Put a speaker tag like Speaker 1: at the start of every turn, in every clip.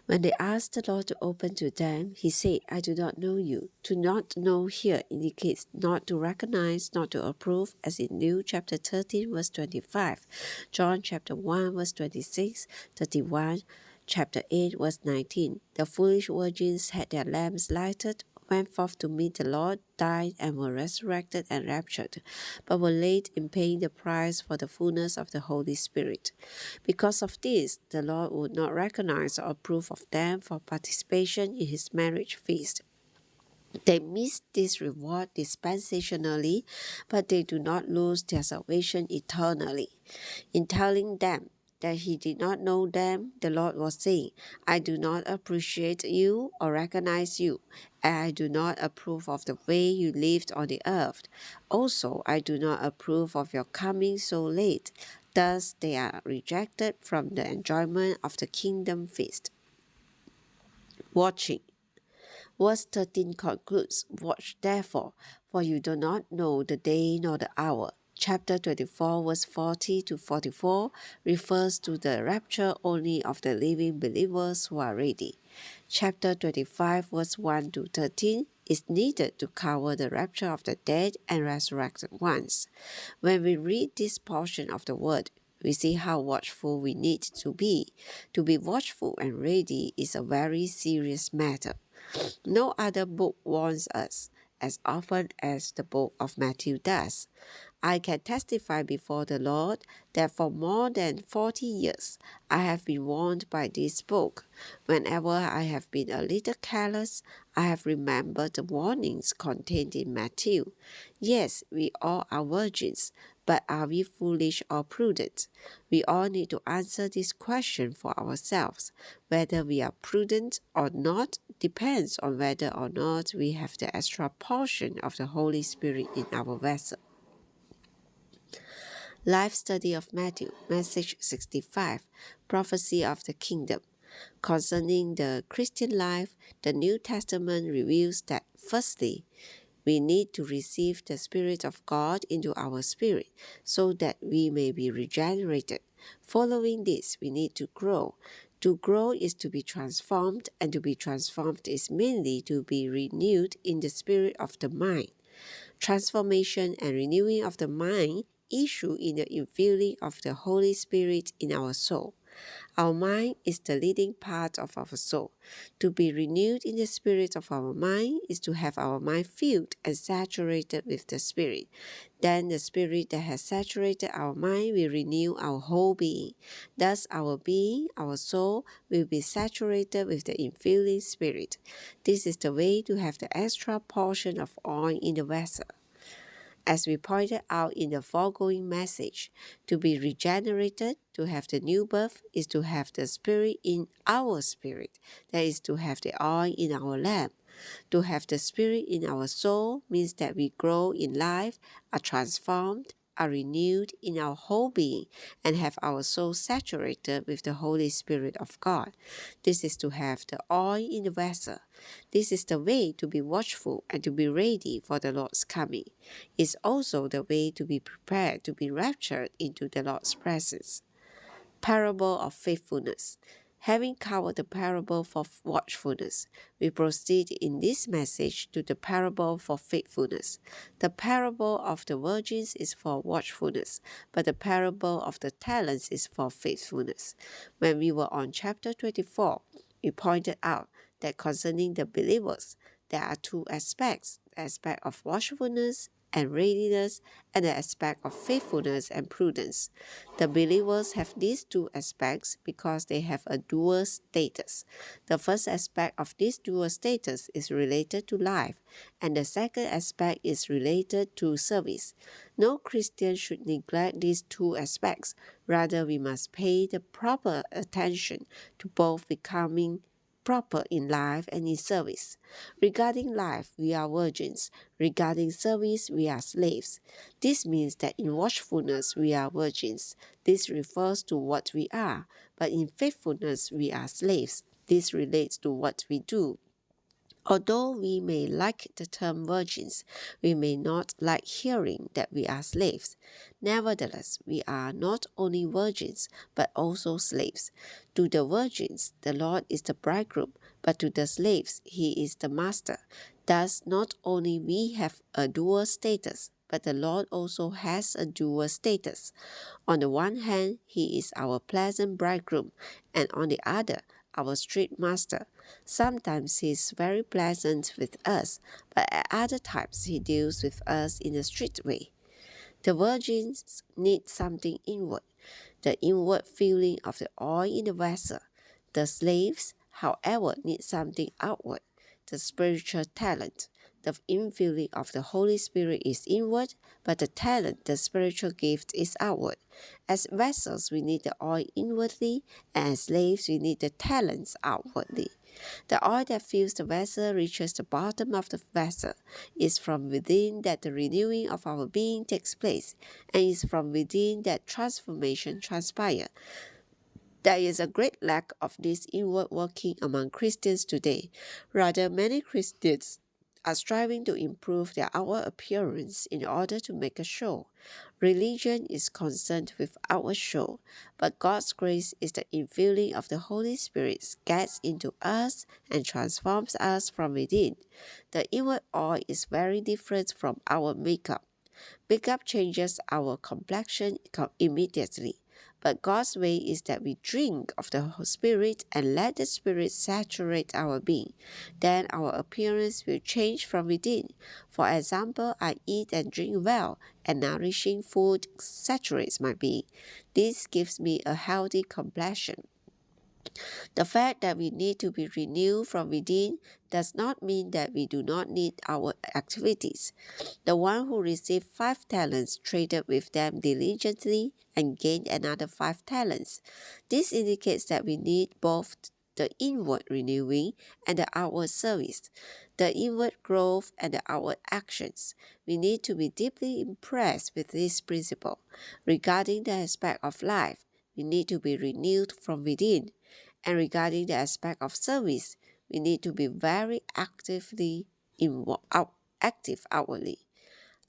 Speaker 1: When they asked the Lord to open to them, he said, I do not know you. To not know here indicates not to recognize, not to approve, as in Luke chapter 13, verse 25, John chapter 1, verse 26, 31, chapter 8, verse 19. The foolish virgins had their lamps lighted, went forth to meet the Lord, died, and were resurrected and raptured, but were late in paying the price for the fullness of the Holy Spirit. Because of this, the Lord would not recognize or approve of them for participation in his marriage feast. They miss this reward dispensationally, but they do not lose their salvation eternally. In telling them that he did not know them, the Lord was saying, I do not appreciate you or recognize you, and I do not approve of the way you lived on the earth. Also, I do not approve of your coming so late. Thus, they are rejected from the enjoyment of the kingdom feast. Watching. Verse 13 concludes, Watch therefore, for you do not know the day nor the hour. Chapter 24, verse 40 to 44 refers to the rapture only of the living believers who are ready. Chapter 25, verse 1 to 13 is needed to cover the rapture of the dead and resurrected ones. When we read this portion of the word, we see how watchful we need to be. To be watchful and ready is a very serious matter. No other book warns us as often as the book of Matthew does. I can testify before the Lord that for more than 40 years I have been warned by this book. Whenever I have been a little careless, I have remembered the warnings contained in Matthew. Yes, we all are virgins, but are we foolish or prudent? We all need to answer this question for ourselves. Whether we are prudent or not depends on whether or not we have the extra portion of the Holy Spirit in our vessel. Life Study of Matthew, Message 65, Prophecy of the Kingdom. Concerning the Christian life, the New Testament reveals that, firstly, we need to receive the Spirit of God into our spirit so that we may be regenerated. Following this, we need to grow. To grow is to be transformed, and to be transformed is mainly to be renewed in the spirit of the mind. Transformation and renewing of the mind issue in the infilling of the Holy Spirit in our soul. Our mind is the leading part of our soul. To be renewed in the spirit of our mind is to have our mind filled and saturated with the Spirit. Then the Spirit that has saturated our mind will renew our whole being. Thus our being, our soul, will be saturated with the infilling Spirit. This is the way to have the extra portion of oil in the vessel. As we pointed out in the foregoing message, to be regenerated, to have the new birth, is to have the Spirit in our spirit. That is to have the oil in our lamp. To have the Spirit in our soul means that we grow in life, are transformed, are renewed in our whole being, and have our soul saturated with the Holy Spirit of God. This is to have the oil in the vessel. This is the way to be watchful and to be ready for the Lord's coming. It's also the way to be prepared to be raptured into the Lord's presence. Parable of faithfulness. Having covered the parable for watchfulness, we proceed in this message to the parable for faithfulness. The parable of the virgins is for watchfulness, but the parable of the talents is for faithfulness. When we were on chapter 24, we pointed out that concerning the believers, there are two aspects, the aspect of watchfulness and readiness, and the aspect of faithfulness and prudence. The believers have these two aspects because they have a dual status. The first aspect of this dual status is related to life, and the second aspect is related to service. No Christian should neglect these two aspects. Rather, we must pay the proper attention to both becoming proper in life and in service. Regarding life, we are virgins. Regarding service, we are slaves. This means that in watchfulness, we are virgins. This refers to what we are. But in faithfulness, we are slaves. This relates to what we do. Although we may like the term virgins, we may not like hearing that we are slaves. Nevertheless, we are not only virgins, but also slaves. To the virgins, the Lord is the bridegroom, but to the slaves, he is the master. Thus, not only we have a dual status, but the Lord also has a dual status. On the one hand, he is our pleasant bridegroom, and on the other, our strict master. Sometimes he is very pleasant with us, but at other times he deals with us in a strict way. The virgins need something inward, the inward filling of the oil in the vessel. The slaves, however, need something outward, the spiritual talent. The infilling of the Holy Spirit is inward, but the talent, the spiritual gift, is outward. As vessels, we need the oil inwardly, and as slaves, we need the talents outwardly. The oil that fills the vessel reaches the bottom of the vessel. It is from within that the renewing of our being takes place, and it is from within that transformation transpires. There is a great lack of this inward working among Christians today. Rather, many Christians are striving to improve their outward appearance in order to make a show. Religion is concerned with outward show, but God's grace is the infilling of the Holy Spirit gets into us and transforms us from within. The inward oil is very different from our makeup. Makeup changes our complexion immediately. But God's way is that we drink of the Spirit and let the Spirit saturate our being. Then our appearance will change from within. For example, I eat and drink well, and nourishing food saturates my being. This gives me a healthy complexion. The fact that we need to be renewed from within does not mean that we do not need our activities. The one who received 5 talents traded with them diligently and gained another 5 talents. This indicates that we need both the inward renewing and the outward service, the inward growth and the outward actions. We need to be deeply impressed with this principle. Regarding the aspect of life, we need to be renewed from within. And regarding the aspect of service, we need to be very active outwardly.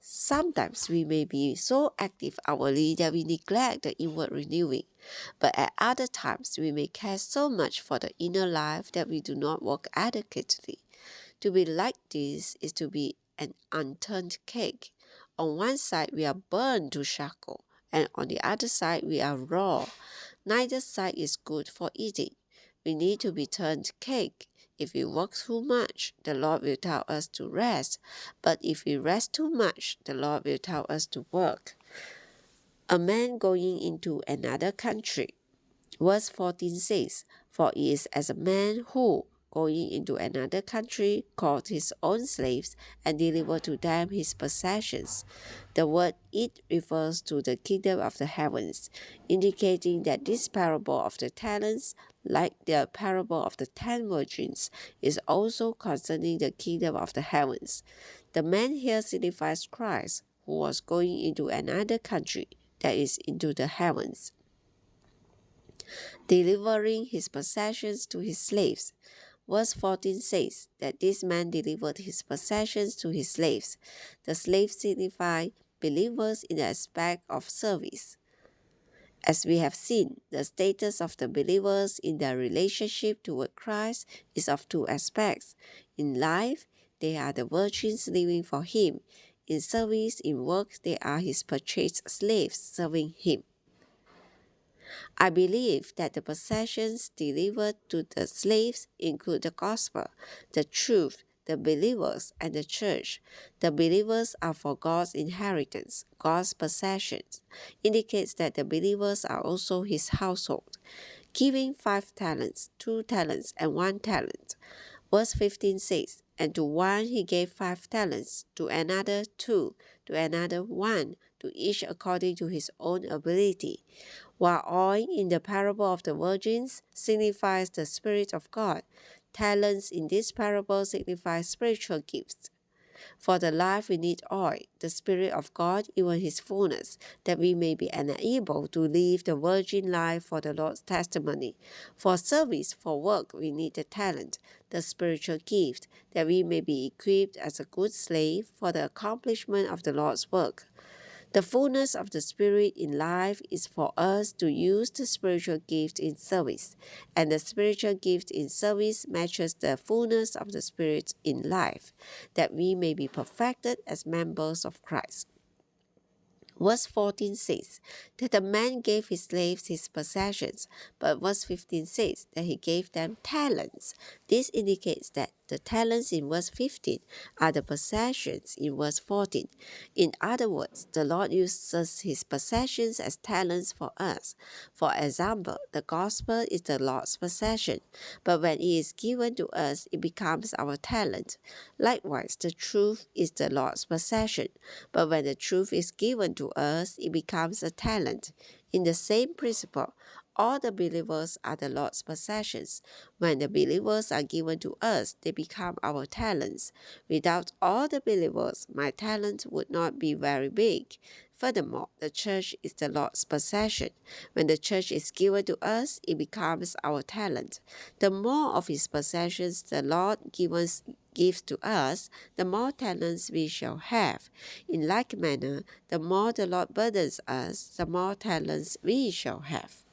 Speaker 1: Sometimes we may be so active outwardly that we neglect the inward renewing, but at other times we may care so much for the inner life that we do not work adequately. To be like this is to be an unturned cake. On one side we are burned to charcoal, and on the other side we are raw. Neither side is good for eating. We need to be turned cake. If we work too much, the Lord will tell us to rest. But if we rest too much, the Lord will tell us to work. A man going into another country. Verse 14 says, For it is as a man who, going into another country, called his own slaves and delivered to them his possessions. The word it refers to the kingdom of the heavens, indicating that this parable of the talents, like the parable of the 10 virgins, is also concerning the kingdom of the heavens. The man here signifies Christ, who was going into another country, that is, into the heavens, delivering his possessions to his slaves. Verse 14 says that this man delivered his possessions to his slaves. The slaves signify believers in the aspect of service. As we have seen, the status of the believers in their relationship toward Christ is of 2 aspects. In life, they are the virgins living for Him. In service, in work, they are His purchased slaves serving Him. I believe that the possessions delivered to the slaves include the gospel, the truth, the believers, and the church. The believers are for God's inheritance. God's possessions indicates that the believers are also His household. Giving 5 talents, 2 talents, and 1 talent. Verse 15 says, And to one he gave 5 talents, to another 2, to another 1, to each according to his own ability. While oil in the parable of the virgins signifies the Spirit of God, talents in this parable signify spiritual gifts. For the life we need oil, the Spirit of God, even His fullness, that we may be enabled to live the virgin life for the Lord's testimony. For service, for work, we need the talent, the spiritual gift, that we may be equipped as a good slave for the accomplishment of the Lord's work. The fullness of the Spirit in life is for us to use the spiritual gift in service, and the spiritual gift in service matches the fullness of the Spirit in life, that we may be perfected as members of Christ. Verse 14 says that the man gave his slaves his possessions, but verse 15 says that he gave them talents. This indicates that the talents in verse 15 are the possessions in verse 14. In other words, the Lord uses his possessions as talents for us. For example, the gospel is the Lord's possession, but when it is given to us, it becomes our talent. Likewise, the truth is the Lord's possession, but when the truth is given to us, it becomes a talent. In the same principle, all the believers are the Lord's possessions. When the believers are given to us, they become our talents. Without all the believers, my talent would not be very big. Furthermore, the church is the Lord's possession. When the church is given to us, it becomes our talent. The more of His possessions the Lord gives to us, the more talents we shall have. In like manner, the more the Lord burdens us, the more talents we shall have.